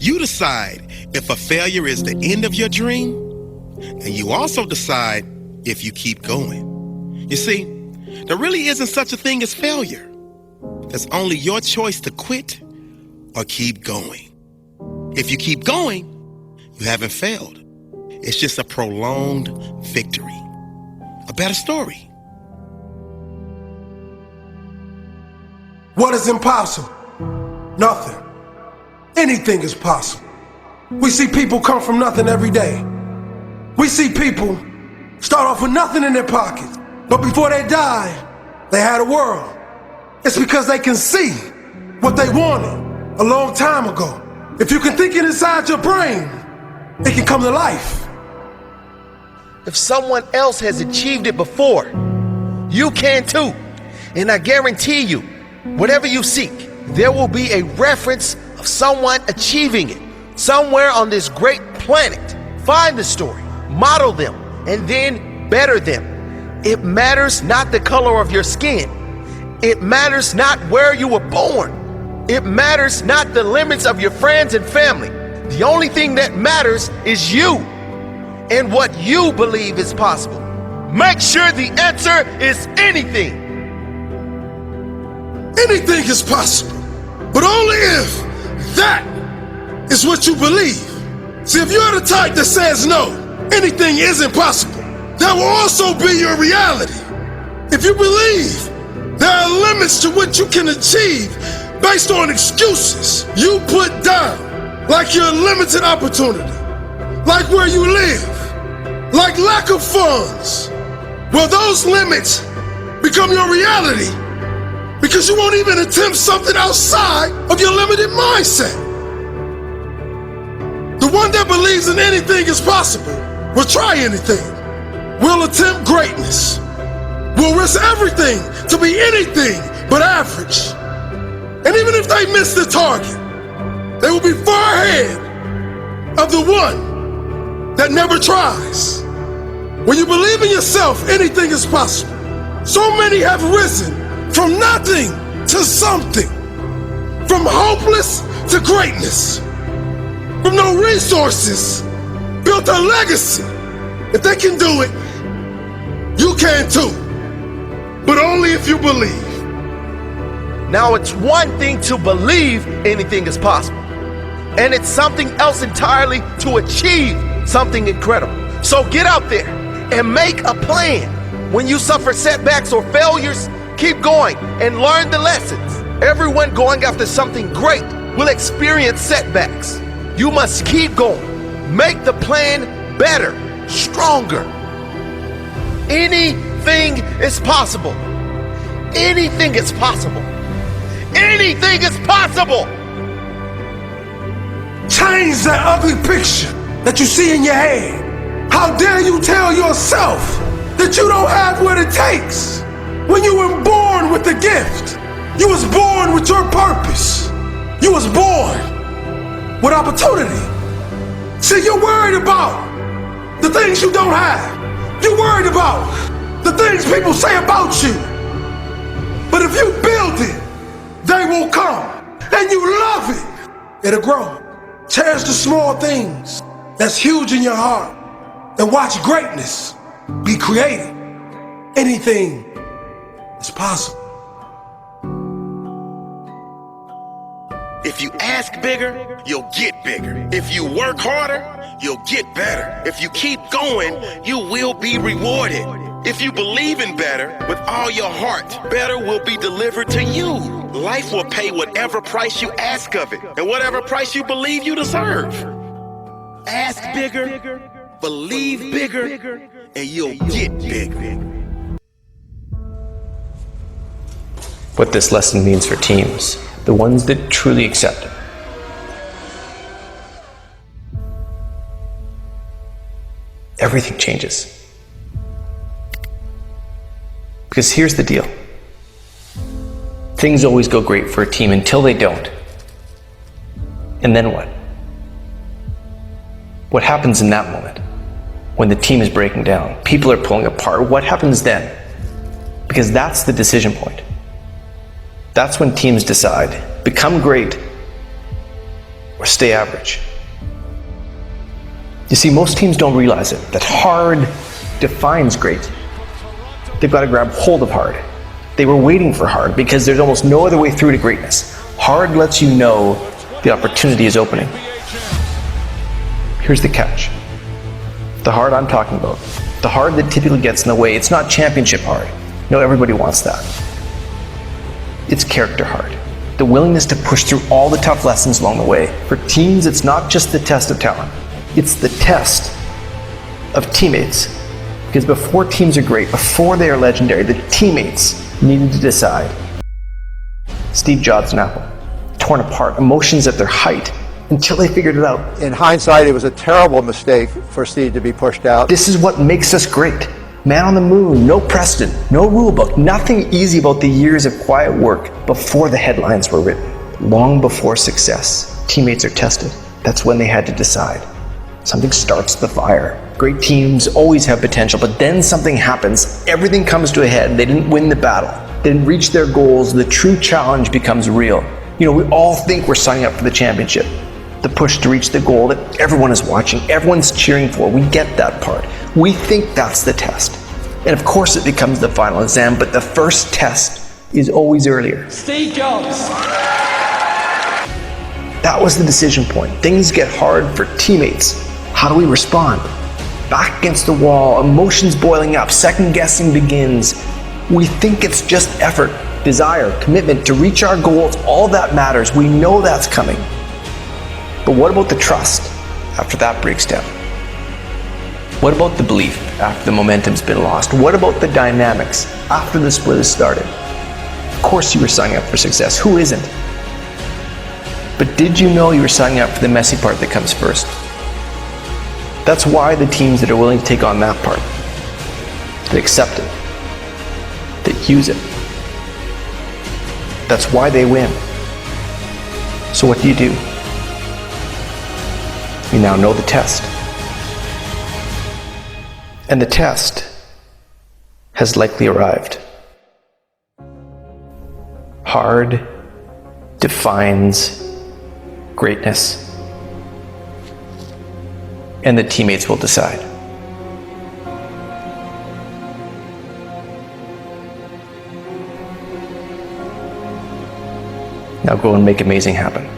You decide if a failure is the end of your dream, and you also decide if you keep going. You see, there really isn't such a thing as failure. There's only your choice to quit or keep going. If you keep going, you haven't failed. It's just a prolonged victory. A better story. What is impossible? Nothing. Anything is possible. We see people come from nothing every day. We see people start off with nothing in their pockets, but before they die, they had a world. It's because they can see what they wanted a long time ago. If you can think it inside your brain, it can come to life. If someone else has achieved it before, you can too. And I guarantee you, whatever you seek, there will be a reference of someone achieving it somewhere on this great planet. Find the story, model them, and then better them. It matters not the color of your skin. It matters not where you were born. It matters not the limits of your friends and family. The only thing that matters is you and what you believe is possible. Make sure the answer is anything. Anything is possible, but only if that is what you believe. See, if you're the type that says no, anything isn't possible, that will also be your reality. If you believe there are limits to what you can achieve based on excuses you put down, like your limited opportunity, like where you live, like lack of funds, well, those limits become your reality because you won't even attempt something outside of your limited mindset. The one that believes in anything is possible will try anything, will attempt greatness, will risk everything to be anything but average. And even if they miss the target, they will be far ahead of the one that never tries. When you believe in yourself, anything is possible. So many have risen from nothing to something, from hopeless to greatness, from no resources, built a legacy. If they can do it, you can too, but only if you believe. Now, it's one thing to believe anything is possible, and it's something else entirely to achieve something incredible. So get out there and make a plan. When you suffer setbacks or failures, keep going and learn the lessons. Everyone going after something great will experience setbacks. You must keep going. Make the plan better, stronger. Anything is possible. Anything is possible. Anything is possible. Change that ugly picture that you see in your head. How dare you tell yourself that you don't have what it takes when you were born with the gift. You was born with your purpose. You was born with opportunity. See, you're worried about the things you don't have. You're worried about the things people say about you. But if you build it, they will come. And you love it, it'll grow. Cherish the small things that's huge in your heart and watch greatness be created. Anything is possible. If you ask bigger, you'll get bigger. If you work harder, you'll get better. If you keep going, you will be rewarded. If you believe in better with all your heart, better will be delivered to you. Life will pay whatever price you ask of it and whatever price you believe you deserve. Ask bigger, believe bigger, and you'll get bigger. What this lesson means for teams, the ones that truly accept it. Everything changes. Because here's the deal. Things always go great for a team until they don't. And then what? What happens in that moment? When the team is breaking down, people are pulling apart, what happens then? Because that's the decision point. That's when teams decide, become great, or stay average. You see, most teams don't realize it, that hard defines great. They've got to grab hold of hard. They were waiting for hard because there's almost no other way through to greatness. Hard lets you know the opportunity is opening. Here's the catch. The hard I'm talking about, the hard that typically gets in the way, it's not championship hard. No, everybody wants that. It's character hard. The willingness to push through all the tough lessons along the way. For teams, it's not just the test of talent. It's the test of teammates. Because before teams are great, before they are legendary, the teammates needed to decide. Steve Jobs and Apple, torn apart, emotions at their height, until they figured it out. In hindsight, it was a terrible mistake for Steve to be pushed out. This is what makes us great. Man on the moon, no precedent, no rule book, nothing easy about the years of quiet work before the headlines were written. Long before success, teammates are tested. That's when they had to decide. Something starts the fire. Great teams always have potential, but then something happens. Everything comes to a head. They didn't win the battle. They didn't reach their goals. The true challenge becomes real. We all think we're signing up for the championship. The push to reach the goal that everyone is watching, everyone's cheering for. We get that part. We think that's the test. And of course it becomes the final exam, but the first test is always earlier. Steve Jobs. That was the decision point. Things get hard for teammates. How do we respond? Back against the wall, emotions boiling up, second guessing begins. We think it's just effort, desire, commitment to reach our goals. All that matters. We know that's coming. But what about the trust after that breaks down? What about the belief after the momentum's been lost? What about the dynamics after the split has started? Of course you were signing up for success. Who isn't? But did you know you were signing up for the messy part that comes first? That's why the teams that are willing to take on that part, that accept it, that use it, that's why they win. So what do? You now know the test. And the test has likely arrived. Hard defines greatness. And the teammates will decide. Now go and make amazing happen.